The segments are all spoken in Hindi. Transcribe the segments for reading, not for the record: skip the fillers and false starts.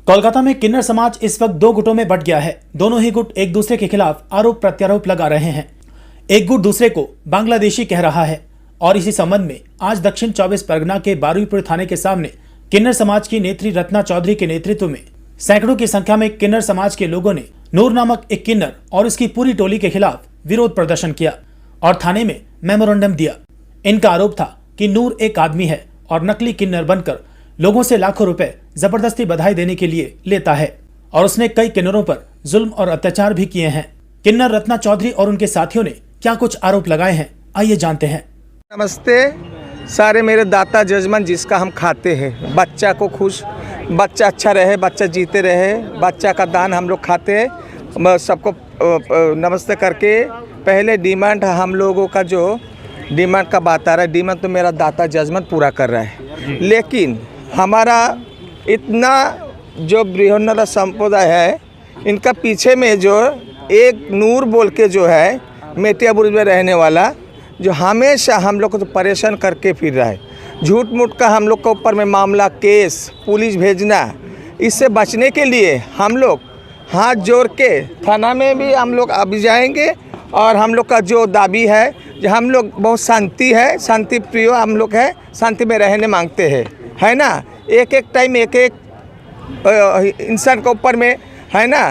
कोलकाता में किन्नर समाज इस वक्त दो गुटों में बंट गया है। दोनों ही गुट एक दूसरे के खिलाफ आरोप प्रत्यारोप लगा रहे हैं। एक गुट दूसरे को बांग्लादेशी कह रहा है और इसी संबंध में आज दक्षिण 24 परगना के बारुईपुर थाने के सामने किन्नर समाज की नेत्री रत्ना चौधरी के नेतृत्व में सैकड़ों की संख्या में किन्नर समाज के लोगों ने नूर नामक एक किन्नर और उसकी पूरी टोली के खिलाफ विरोध प्रदर्शन किया और थाने में मेमोरेंडम दिया। इनका आरोप था कि नूर एक आदमी है और नकली किन्नर बनकर लोगों से लाखों रुपए जबरदस्ती बधाई देने के लिए लेता है और उसने कई किन्नरों पर जुल्म और अत्याचार भी किए हैं। किन्नर रत्ना चौधरी और उनके साथियों ने क्या कुछ आरोप लगाए हैं, आइए जानते हैं। नमस्ते सारे मेरे दाता जजमान जिसका हम खाते हैं, बच्चा को खुश, बच्चा अच्छा रहे, बच्चा जीते रहे, बच्चा का दान हम लोग खाते हैं। सबको नमस्ते करके पहले डिमांड हम लोगों का जो डिमांड का बात आ रहा है, डिमांड तो मेरा दाता जजमान पूरा कर रहा है, लेकिन हमारा इतना जो बृहन्नला संप्रदाय है, इनका पीछे में जो एक नूर बोल के जो है मेटियाबुर्ज में रहने वाला, जो हमेशा हम लोग को तो परेशान करके फिर रहा है। झूठ मूठ का हम लोग के ऊपर में मामला, केस, पुलिस भेजना, इससे बचने के लिए हम लोग हाथ जोड़ के थाना में भी हम लोग अभी जाएंगे। और हम लोग का जो दाबी है, जो हम लोग बहुत शांति है, शांति प्रिय हम लोग है, शांति में रहने मांगते हैं, है ना। एक एक टाइम एक एक इंसान के ऊपर में, है ना,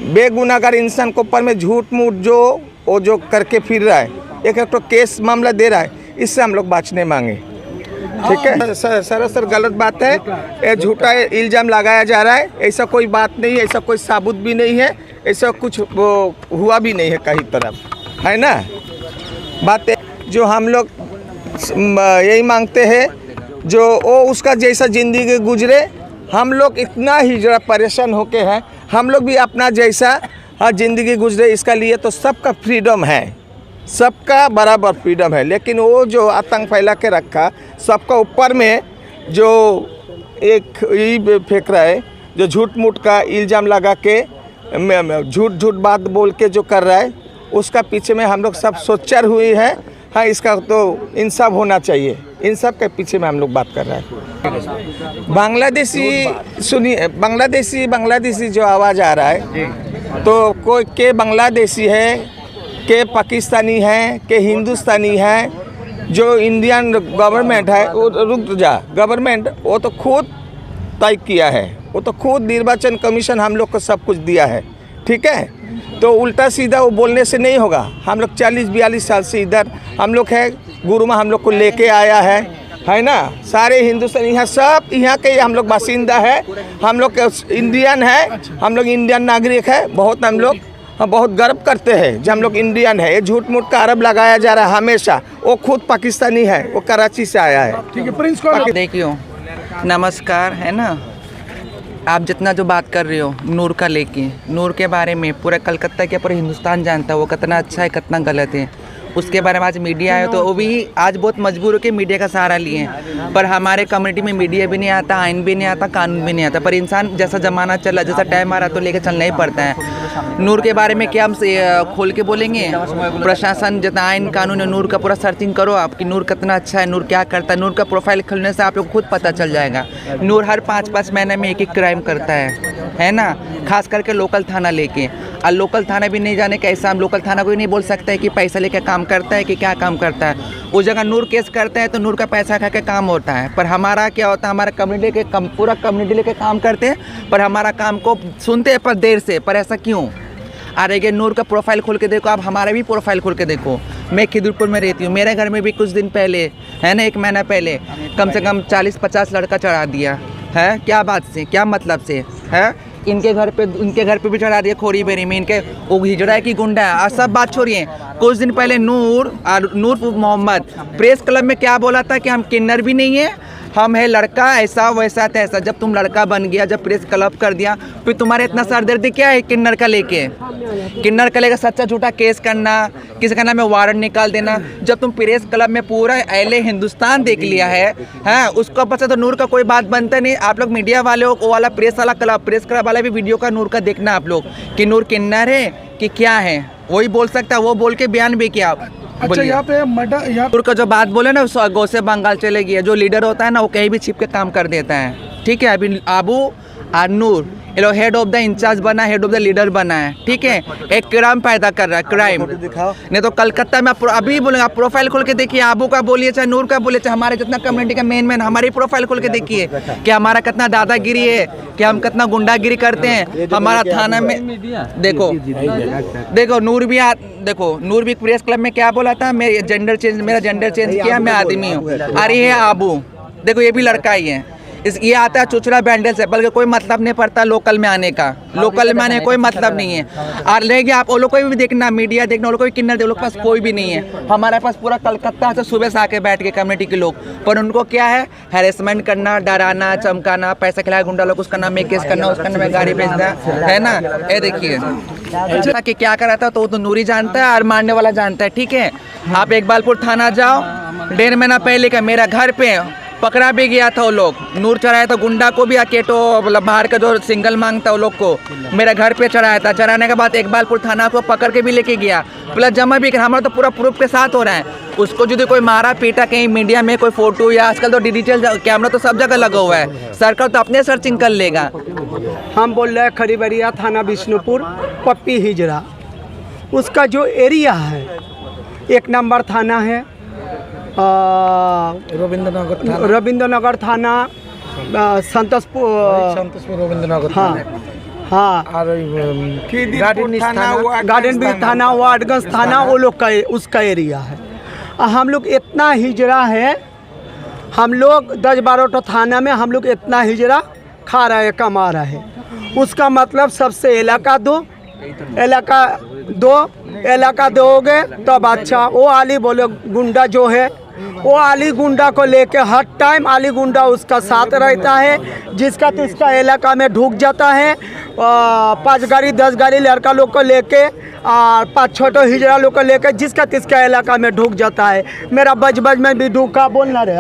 बेगुनाहगार इंसान के ऊपर में झूठ मूठ जो करके फिर रहा है, एक एक तो केस मामला दे रहा है, इससे हम लोग बचने मांगे। ठीक है, सरासर गलत बात है, ये झूठा इल्ज़ाम लगाया जा रहा है। ऐसा कोई बात नहीं है, ऐसा कोई साबुत भी नहीं है, ऐसा कुछ हुआ भी नहीं है कहीं तरफ, है ना। बातें जो हम लोग यही मांगते हैं, जो वो उसका जैसा ज़िंदगी गुजरे, हम लोग इतना ही जरा परेशान होके हैं, हम लोग भी अपना जैसा ज़िंदगी गुजरे, इसका लिए तो सबका फ्रीडम है, सबका बराबर फ्रीडम है। लेकिन वो जो आतंक फैला के रखा, सबका ऊपर में जो एक यही फेंक रहा है, जो झूठ मूठ का इल्ज़ाम लगा के झूठ बात बोल के जो कर रहा है, उसका पीछे में हम लोग सब सोचर हुई है। हाँ, इसका तो इंसाफ होना चाहिए, इंसाफ के पीछे में हम लोग बात कर रहे हैं। बांग्लादेशी सुनिए, बांग्लादेशी जो आवाज़ आ रहा है, तो कोई के बांग्लादेशी है, के पाकिस्तानी है, के हिंदुस्तानी है। जो इंडियन गवर्नमेंट है, वो रुक जा, गवर्नमेंट वो तो खुद तय किया है, वो तो खुद निर्वाचन कमीशन हम लोग को सब कुछ दिया है, ठीक है। तो उल्टा सीधा वो बोलने से नहीं होगा। हम लोग 40-42 साल से इधर हम लोग है, गुरु माँ हम लोग को लेके आया है ना। सारे हिंदुस्तान यहाँ सब यहाँ के हम लोग बासिंदा है, हम लोग इंडियन है, हम लोग इंडियन नागरिक है। बहुत हम लोग बहुत गर्व करते हैं जब हम लोग इंडियन है। ये झूठ मूठ का आरोप लगाया जा रहा है हमेशा, वो खुद पाकिस्तानी है, वो कराची से आया है। ठीक है, प्रिंस को देखियो, नमस्कार, है ना। आप जितना जो बात कर रहे हो नूर का लेके, नूर के बारे में पूरा कलकत्ता के पूरा हिंदुस्तान जानता है वो कितना अच्छा है, कितना गलत है। उसके बारे में आज मीडिया है, तो वो भी आज बहुत मजबूर होकर मीडिया का सहारा लिए हैं। पर हमारे कम्युनिटी में मीडिया भी नहीं आता, आइन भी नहीं आता, कानून भी नहीं आता। पर इंसान जैसा ज़माना चला, जैसा टाइम आ रहा, तो लेकर चलना ही पड़ता है। नूर के बारे में क्या हम खोल के बोलेंगे? प्रशासन जितना आइन कानून है, नूर का पूरा सर्चिंग करो आप कि नूर कितना अच्छा है, नूर क्या करता है। नूर का प्रोफाइल खोलने से आप लोग खुद पता चल जाएगा। नूर हर 5-5 महीने में एक क्राइम करता है ना, खास करके लोकल थाना लेके। और लोकल थाना भी नहीं जाने कैसा, हम लोकल थाना को ही नहीं बोल सकते हैं कि पैसा लेके काम करता है कि क्या काम करता है। उस जगह नूर केस करता है तो नूर का पैसा खा के काम होता है। पर हमारा क्या होता है, हमारा कम्युनिटी के पूरा कम्युनिटी लेके काम करते हैं, पर हमारा काम को सुनते हैं पर देर से। पर ऐसा क्यों? अरे नूर का प्रोफाइल खोल के देखो, आप हमारा भी प्रोफाइल खोल के देखो। मैं खिदुरपुर में रहती हूँ, मेरे घर में भी कुछ दिन पहले, है ना, 1 महीना पहले कम से कम 40-50 लड़का चढ़ा दिया है। क्या बात से, क्या मतलब से है? इनके घर पे भी चढ़ा दिया खोरी बेरी में। इनके वो हिजड़ा है कि गुंडा है, सब बात छोड़िए। कुछ दिन पहले नूर मोहम्मद प्रेस क्लब में क्या बोला था कि हम किन्नर भी नहीं है, हम है लड़का, ऐसा वैसा तैसा। जब तुम लड़का बन गया, जब प्रेस क्लब कर दिया, फिर तुम्हारे इतना सरदर्दी क्या है किन्नर का लेके? किन्नर का लेकर सच्चा झूठा केस करना, किसी का नाम में वारंट निकाल देना। जब तुम प्रेस क्लब में पूरा अहले हिंदुस्तान देख लिया है, उसको पता तो नूर का कोई बात बनता नहीं। आप लोग मीडिया वाले हो, वो वाला प्रेस क्लब वाला भी वीडियो का नूर का देखना आप लोग कि नूर किन्नर है कि क्या है, वही बोल सकता है। वो बोल के बयान भी किया। अच्छा, यहाँ पे नूर का जो बात बोले ना, गौ से बंगाल चले गई है। जो लीडर होता है ना, वो कहीं भी छिप के काम कर देता है, ठीक है। अभी और नूर, ये लोग हेड ऑफ द इंचार्ज बना, हेड ऑफ द लीडर बना है, ठीक है। एक क्राइम पैदा कर रहा है, क्राइम। नहीं तो कलकत्ता में अभी बोलूँगा, आप प्रोफाइल खोल के देखिए, आबू का बोलिए चाहे नूर का बोलिए, चाहे हमारे जितना कम्युनिटी का मेन हमारी प्रोफाइल खोल के देखिए कि हमारा कितना दादागिरी है, कि हम कितना गुंडागिरी करते हैं। हमारा थाना में देखो नूर भी देखो नूर भी प्रेस क्लब में क्या बोला था, मेरा जेंडर चेंज किया, मैं आदमी हूँ। अरे ये आबू देखो, ये भी लड़का ही है, ये आता है चुचड़ा बैंडल से, बल्कि कोई मतलब नहीं पड़ता लोकल में आने का, लोकल में आने का कोई मतलब नहीं है। और रहेगी आप वो लोग को भी देखना, मीडिया देखना, वो लोग को भी किन्नर दे, वो लोग के पास कोई भी नहीं है। हमारे पास पूरा कलकत्ता से सुबह से आके बैठ के कम्युनिटी के लोग, पर उनको क्या है, हैरेसमेंट करना, डराना, चमकाना, पैसा खिलाया गुंडा लोग, उसका नाम में केस करना, उसका नाम में गाड़ी भेजना, है ना। ये देखिए कि क्या कर रहा था, तो नूरी जानता है और मारने वाला जानता है, ठीक है। आप इकबालपुर थाना जाओ, 1.5 महीना पहले का मेरा घर पे पकड़ा भी गया था वो लोग, नूर चढ़ाया था गुंडा को भी, अकेटो मतलब बाहर का जो सिंगल मांगता वो लोग को मेरे घर पे चढ़ाया था। चढ़ाने के बाद इकबालपुर थाना को पकड़ के भी लेके गया, प्लस जमा भी कर, हमारा तो पूरा प्रूफ के साथ हो रहा है। उसको यदि कोई मारा पीटा कहीं मीडिया में कोई फोटो, या आजकल तो डिजिटल कैमरा तो सब जगह लगा हुआ है, सरकार तो अपने सर्चिंग कर लेगा। हम बोल रहे हैं खरीबरिया थाना विष्णुपुर, पप्पी हिजरा, उसका जो एरिया है 1 नंबर थाना है, रविंद्रनगर थाना, संतोषपुर रविंद्रनगर, हाँ गार्डन भी थाना, वार्डगंज थाना, वो लोग का उसका एरिया है। हम लोग इतना हिजरा है, हम लोग 10-12 थाना में हम लोग इतना हिजरा खा रहे हैं, कमा रहे हैं। उसका मतलब सबसे इलाका दोगे तब अच्छा। वो आली बोले गुंडा जो है, वो आली गुंडा को लेके हर टाइम आली गुंडा उसका साथ रहता है, जिसका तिसका इलाका में ढुक जाता है। 5 गाड़ी 10 गाड़ी लड़का लोग को लेके और 5-6 हिजड़ा लोग को लेके जिसका तिसका इलाका में ढुक जाता है। मेरा बज में भी ढूका बोलना रहे,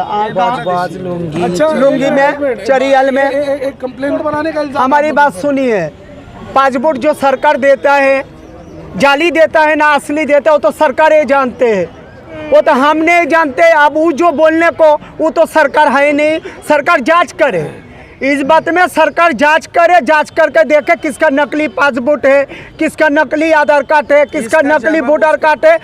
लुंगी में, चरियल में। एक कंप्लेंट बनाने का हमारी बात सुनिए, पासपोर्ट जो सरकार देता है, जाली देता है ना असली देता है, वो तो सरकार ही जानते हैं, वो तो हम नहीं जानते। अब वो जो बोलने को, वो तो सरकार है नहीं। सरकार जांच करे, इस बात में सरकार जांच करे, जांच करके देखे किसका नकली पासपोर्ट है, किसका नकली आधार कार्ड है, किसका नकली वोटर कार्ड है।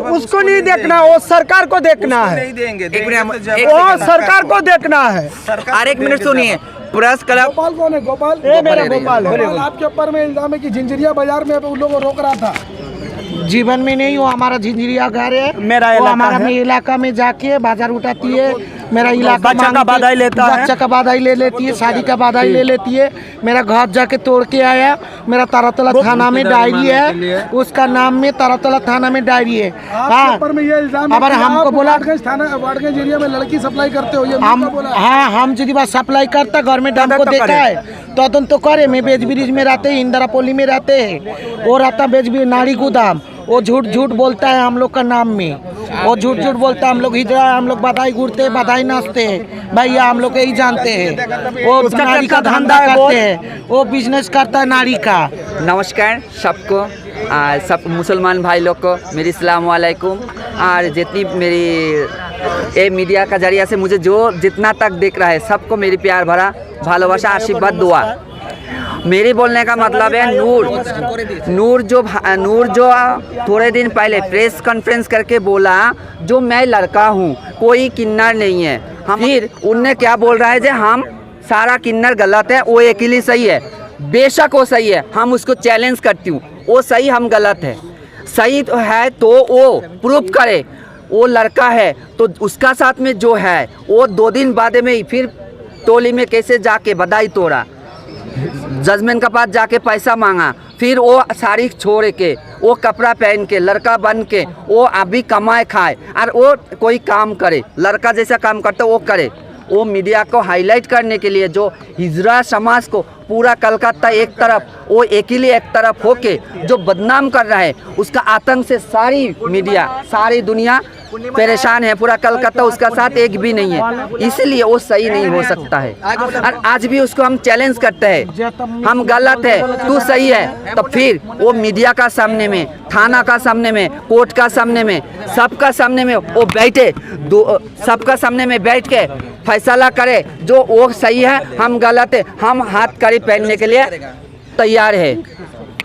उसको नहीं देखना, वो सरकार को देखना है, वो सरकार को देखना है। और 1 मिनट सुनिए, प्रेस क्लब गोपाल कौन है? गोपाल मेरा गोपाल है। आपके ऊपर में इल्जाम है कि झिंझरिया बाजार में उन लोगों को रोक रहा था। जीवन में नहीं, वो हमारा झिंझरिया घर है, मेरा वो इलाका हमारा है। इलाका में जाके बाजार उठाती है, मेरा इलाका बच्चा का बधाई लेता है, बच्चा का बधाई ले लेती है, शादी का बधाई ले लेती है। मेरा घर जाके तोड़ के आया, मेरा तारातला थाना में डायरी है, उसका नाम में तारातला थाना में डायरी है। आपके ऊपर में ये इल्जाम है अगर कि हमको आप बोला वार्डगंज एरिया में लड़की सप्लाई करते हो, ये हम, मुद्दा बोला। हाँ हम यदि बात सप्लाई करता, गवर्नमेंट हमको देखा है तो करे। मैं बेच ब्रिज में रहते हैं, इंदिरापोली में रहते हैं, वो रहता बेच ब्रिज नाड़ी गोदाम। वो झूठ बोलता है हम लोग का नाम में, वो झूठ बोलता है। हम लोग हिजड़ा, हम लोग बधाई गुड़ते हैं, बधाई नाचते हैं, भैया हम लोग यही जानते हैं। वो नारी का धंधा करते हैं, वो बिजनेस करता है नारी का। नमस्कार सबको, सब मुसलमान भाई लोग को मेरी अस्सलाम वालेकुम। और जितनी मेरी ये मीडिया का जरिया से मुझे जो जितना तक देख रहा है, सबको मेरी प्यार भरा भालोबासा, आशीर्वाद, दुआ। मेरी बोलने का मतलब है नूर जो थोड़े दिन पहले प्रेस कॉन्फ्रेंस करके बोला जो मैं लड़का हूँ, कोई किन्नर नहीं है। फिर उनने क्या बोल रहा है कि हम सारा किन्नर गलत है, वो अकेली सही है। बेशक वो सही है, हम उसको चैलेंज करती हूँ, वो सही हम गलत है। सही तो है तो वो प्रूफ करे, वो लड़का है तो उसका साथ में जो है वो 2 दिन बाद में फिर टोली में कैसे जाके बधाई तोड़ा, जजमेंट के पास जाके पैसा मांगा, फिर वो साड़ी छोड़ के, वो कपड़ा पहन के, लड़का बन के वो अभी कमाए खाए और वो कोई काम करे, लड़का जैसा काम करता वो करे। वो मीडिया को हाईलाइट करने के लिए जो हिजरा समाज को पूरा कलकत्ता एक तरफ, वो अकेले एक तरफ होके जो बदनाम कर रहा है, उसका आतंक से सारी मीडिया, सारी दुनिया परेशान है। पूरा कलकत्ता उसका साथ एक भी नहीं है, इसलिए वो सही नहीं हो सकता है। और आज भी उसको हम चैलेंज करते हैं, हम गलत है तू सही है, तो फिर वो मीडिया का सामने में, थाना का सामने में, कोर्ट का सामने में, सबका सामने में वो बैठे, सबका सामने में बैठ के फैसला करे जो वो सही है, हम गलत है। हम हथकड़ी पहनने के लिए तैयार है,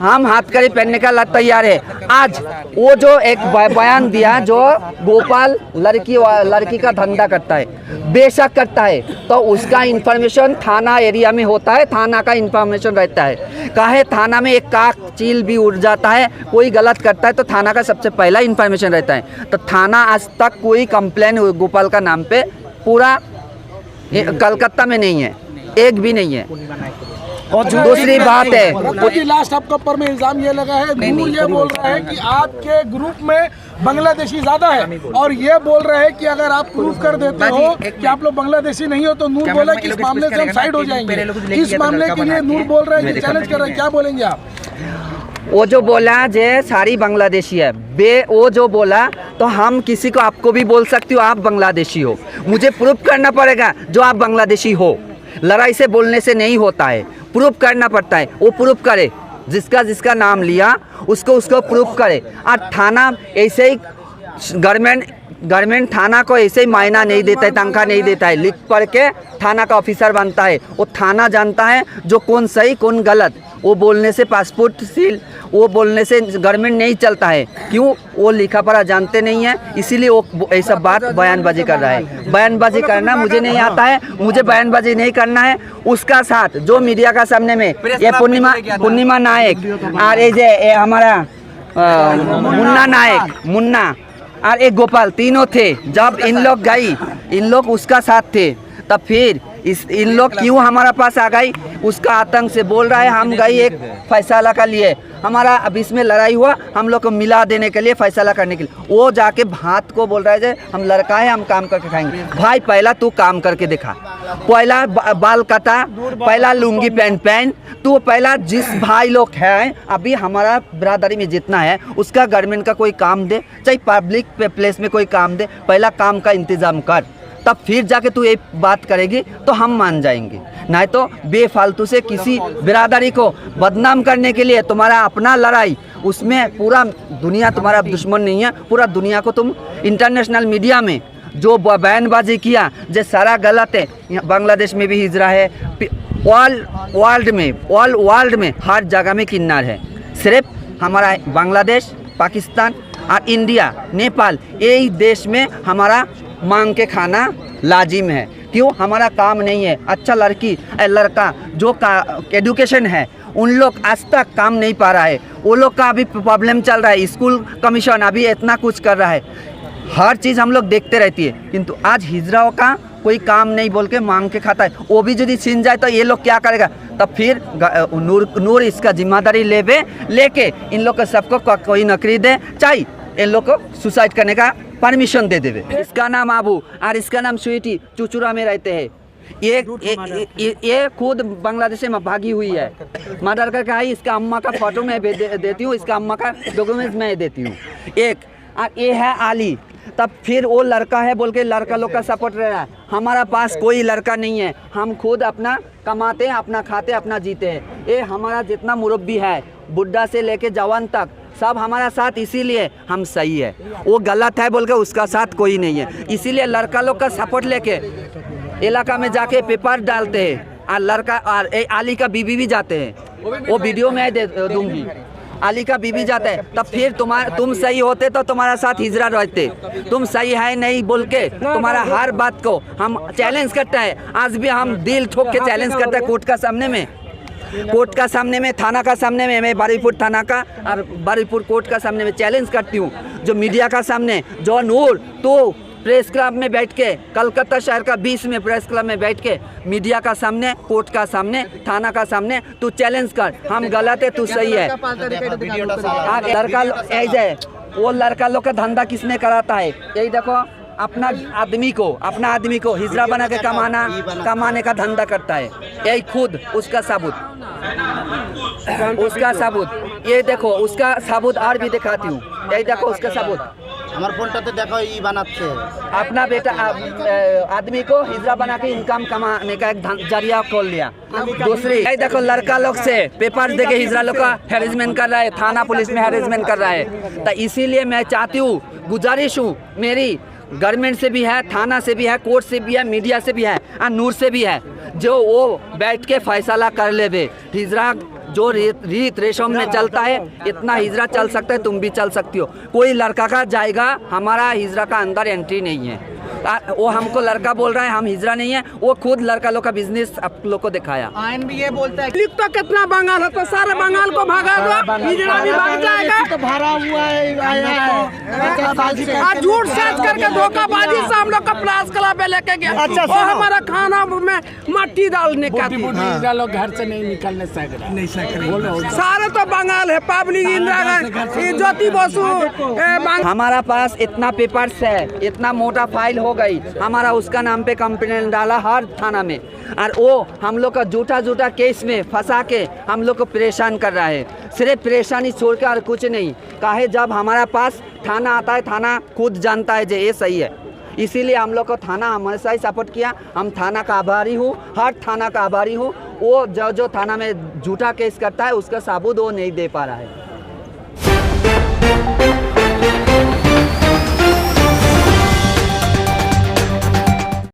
हम हथकड़ी पहनने का तैयार है। आज वो जो एक बयान दिया जो गोपाल लड़की का धंधा करता है, बेशक करता है, तो उसका इंफॉर्मेशन थाना एरिया में होता है, थाना का इंफॉर्मेशन रहता है। काहे थाना में एक काक चील भी उड़ जाता है, कोई गलत करता है तो थाना का सबसे पहला इंफॉर्मेशन रहता है। तो थाना आज तक कोई कंप्लेन गोपाल का नाम पे पूरा कलकत्ता में नहीं है, एक भी नहीं है। और दूसरी बात है, लास्ट आपके ऊपर में इल्जाम ये लगा है, नूर ये बोल रहा है कि आपके ग्रुप में बांग्लादेशी ज्यादा है, और ये बोल रहे हैं कि अगर आप प्रूफ कर देते हो कि आप लोग बांग्लादेशी नहीं हो तो नूर बोला कि इस मामले से हम साइड हो जाएंगे। इस मामले के लिए नूर बोल रहे हैं कि चैलेंज कर रहे हैं, क्या बोलेंगे आप? वो जो बोला जे सारी बांग्लादेशी है, वो जो बोला तो हम किसी को आपको भी बोल सकती हो आप बांग्लादेशी हो, मुझे प्रूफ करना पड़ेगा जो आप बांग्लादेशी हो। लड़ाई से बोलने से नहीं होता है, प्रूफ करना पड़ता है। वो प्रूफ करे, जिसका नाम लिया उसको प्रूफ करे। और थाना ऐसे ही गवर्नमेंट थाना को ऐसे ही मायना नहीं देता है, तनख्वाह नहीं देता है, लिख पढ़ के थाना का ऑफिसर बनता है। वो थाना जानता है जो कौन सही कौन गलत। वो बोलने से पासपोर्ट सील, वो बोलने से गवर्नमेंट नहीं चलता है। क्यों? वो लिखा पढ़ा जानते नहीं है, इसीलिए वो ऐसा बात बयानबाजी कर रहा है। बयानबाजी करना मुझे नहीं आता है, मुझे बयानबाजी नहीं करना है। उसका साथ जो मीडिया का सामने में ये पूर्णिमा नायक और ये हमारा मुन्ना नायक, मुन्ना और एक गोपाल, तीनों थे। जब इन लोग गई, इन लोग उसका साथ थे, तब फिर इन लोग क्यों हमारा पास आ गई? उसका आतंक से बोल रहा है हम गई एक फैसला का लिए, हमारा अब इसमें लड़ाई हुआ, हम लोग को मिला देने के लिए, फैसला करने के लिए। वो जाके भात को बोल रहा है हम लड़का है, हम काम करके खाएंगे। भाई पहला तू काम करके दिखा, पहला बाल कटा, पहला लुंगी पहन, तू पहला जिस भाई लोग हैं अभी हमारा बिरादरी में जितना है उसका गवर्नमेंट का कोई काम दे, चाहे पब्लिक प्लेस में कोई काम दे, पहला काम का इंतज़ाम कर, तब फिर जाके तू ये बात करेगी तो हम मान जाएंगे। नहीं तो बेफालतू से किसी बिरादरी को बदनाम करने के लिए तुम्हारा अपना लड़ाई, उसमें पूरा दुनिया तुम्हारा दुश्मन नहीं है, पूरा दुनिया को तुम इंटरनेशनल मीडिया में जो बयानबाजी किया जो सारा गलत है। बांग्लादेश में भी हिजरा है, ऑल वर्ल्ड में हर जगह में किन्नर है। सिर्फ हमारा बांग्लादेश, पाकिस्तान और इंडिया, नेपाल, यही देश में हमारा मांग के खाना लाजिम है। क्यों? हमारा काम नहीं है। अच्छा लड़का जो एजुकेशन है उन लोग आज तक काम नहीं पा रहा है, वो लोग का अभी प्रॉब्लम चल रहा है। स्कूल कमीशन अभी इतना कुछ कर रहा है, हर चीज़ हम लोग देखते रहती है, किंतु आज हिजराओं का कोई काम नहीं बोल के मांग के खाता है। वो भी यदि छीन जाए तो ये लोग क्या करेगा? तब फिर नूर इसका जिम्मेदारी लेके इन लोग को सबको कोई नौकरी दे, चाहे इन लोग को सुसाइड करने का परमिशन दे देवे। इसका नाम आबू और इसका नाम स्वीटी, चुचुरा में रहते हैं। ये खुद बांग्लादेश में भागी हुई है, मर्डर करके आई। इसका अम्मा का फोटो मैं देती हूँ, इसका अम्मा का डॉक्यूमेंट्स मैं देती हूँ। एक और ये है आली। तब फिर वो लड़का है बोल के लड़का लोग का सपोर्ट रह रहा है। हमारा पास कोई लड़का नहीं है, हम खुद अपना कमाते हैं, अपना खाते, अपना जीते हैं। ये हमारा जितना मुरब्बी है, बुढ़ा से लेके जवान तक, सब हमारा साथ, इसीलिए हम सही है। वो गलत है बोल के उसका साथ कोई नहीं है। इसीलिए लड़का लोग का सपोर्ट लेके इलाका में जाके पेपर डालते हैं। और लड़का और आली का बीबी भी जाते हैं, वो वीडियो में दे दूंगी। आली का बीबी जाता है, तब फिर तुम सही होते तो तुम्हारा साथ हिजरा रहते। तुम सही है नहीं बोल के तुम्हारा हर बात को हम चैलेंज करते हैं। आज भी हम दिल ठोक के चैलेंज करते हैं कोर्ट का सामने में, थाना का सामने में। मैं बारुईपुर थाना का और बारुईपुर कोर्ट का सामने में चैलेंज करती हूँ। जो मीडिया का सामने जो नूर तो प्रेस क्लब में बैठ के, कलकत्ता शहर का 20 में प्रेस क्लब में बैठ के मीडिया का सामने, कोर्ट का सामने, थाना का सामने तू चैलेंज कर, हम गलत है तू सही है। लड़का ऐसे वो लड़का लोग का धंधा किसने कराता है? यही देखो, अपना आदमी को हिजरा बना के कमाने का धंधा करता है। यही खुद उसका सबूत ये देखो, उसका सबूत और भी दिखाती हूँ। यही देखो उसका सबूत, हमारे फोनटाते देखो ये बनाते अपना बेटा आदमी को हिजरा बना के इनकम कमाने का एक जरिया खोल लिया। दूसरी यही देखो, लड़का लोग से पेपर देके हिजरा लोग का हैरेसमेंट कर रहा है, थाना पुलिस में हैरेसमेंट कर रहा है। तो इसीलिए मैं चाहती हूँ, गुजारिश हूँ मेरी, गवर्नमेंट से भी है, थाना से भी है, कोर्ट से भी है, मीडिया से भी है और नूर से भी है, जो वो बैठ के फैसला कर लेवे। हिजरा जो रीत रेशम में चलता है, इतना हिजरा चल सकता है, तुम भी चल सकती हो। कोई लड़का का जाएगा, हमारा हिजरा का अंदर एंट्री नहीं है। वो हमको लड़का बोल रहा है हम हिजरा नहीं है, वो खुद लड़का लोग का बिजनेस आप लोग को दिखाया। आयन भी ये बोलता है तो कितना बंगाल है, तो सारे बंगाल को भगा दो, हिजड़ा भी भाग जाएगा। तो भरा हुआ है, आया है। आज झूठ सच करके धोखाबाजी से हम लोग का प्लास क्लब पे लेके गया। अच्छा, और हमारा खाना में मट्टी डालने का लोग घर से नहीं निकलने नहीं सारे तो बंगाल है। पब्लिक इंदिरा गांधी, ज्योति बसु, हमारा पास इतना पेपर्स है, इतना मोटा फाइल हो गई, हमारा उसका नाम पे कंप्लेंट डाला हर थाना में, और वो हम लोग का झूठा केस में फंसा के हम लोग को परेशान कर रहा है। सिर्फ परेशानी छोड़ के और कुछ नहीं। काहे जब हमारा पास थाना आता है, थाना खुद जानता है जो ये सही है, इसीलिए हम लोग को थाना हमेशा ही सपोर्ट किया। हम थाना का आभारी हूँ, हर थाना का आभारी हूँ। वो जो थाना में झूठा केस करता है उसका सबूत वो नहीं दे पा रहा है।